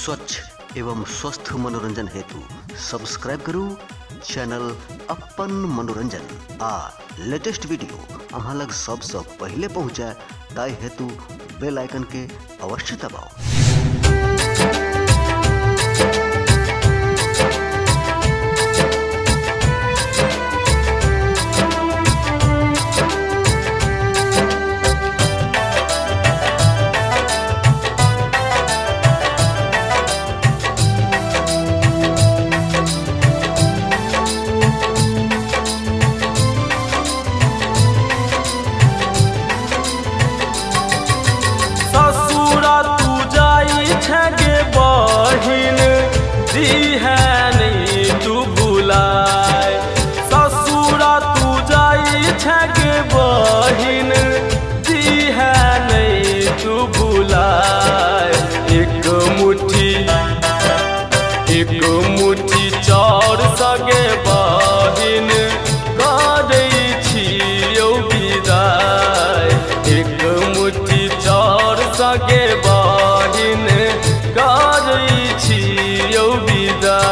स्वच्छ एवं स्वस्थ मनोरंजन हेतु सब्सक्राइब करू चैनल अपन मनोरंजन आ लेटेस्ट वीडियो अहाँ लग सबसे पहले पहुँचे ताई हेतु बेल आइकन के अवश्य दबाओ। एक मुट्ठी चाउर सगे बहिन करै छियौ विदाई। एक मुट्ठी चाउर सगे बहिन करै छियौ विदाई।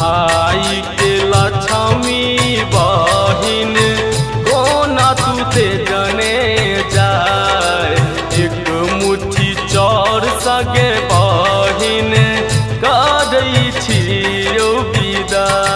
भाई के लक्ष्मी बहिन कोना तू ते जने जाय। एक मुट्ठी चाउर सगे बहिन करै छियौ विदाई।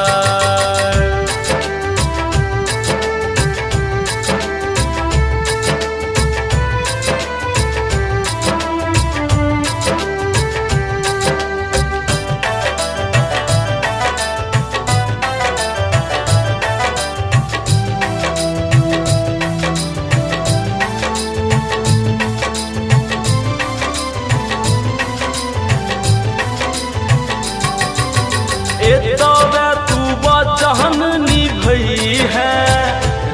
तू बचन निभई है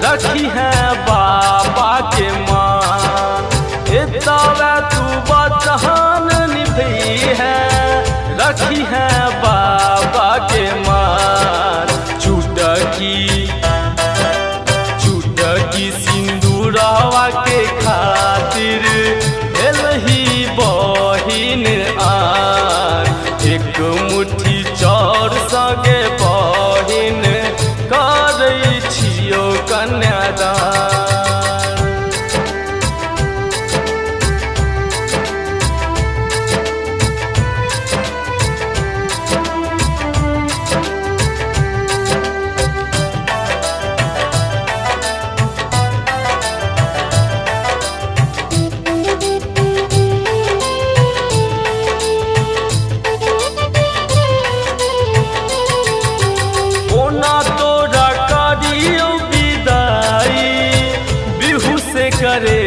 रखी है बाबा के मान। तू बचन निभई है रखी है बाबा के मान। चुटकी सिंदूरवा के खातिर एलही बहिन आन। एक मुट्ठी चाउर सगे बहिन करै छियौ कन्यादान। करे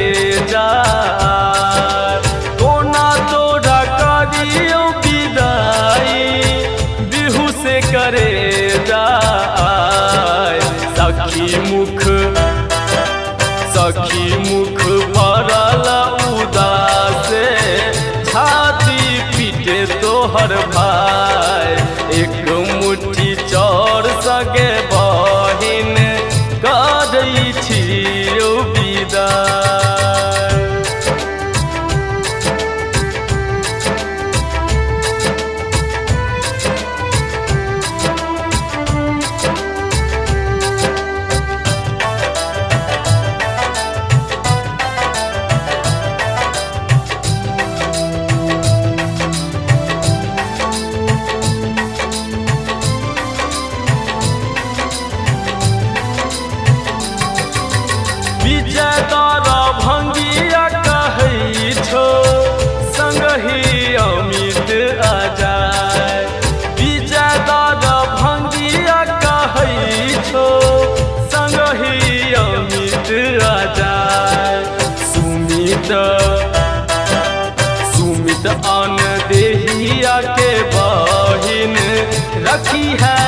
जा कोना तोरा करियो विदाई बिहू से करे जा। सखी मुख भरल उदास छाती पीटे तोहर भाई। एक मुट्ठी चाउर सगे बहिन करै छियौ विदाई। सुमित आन देहिया के बहिन रखी है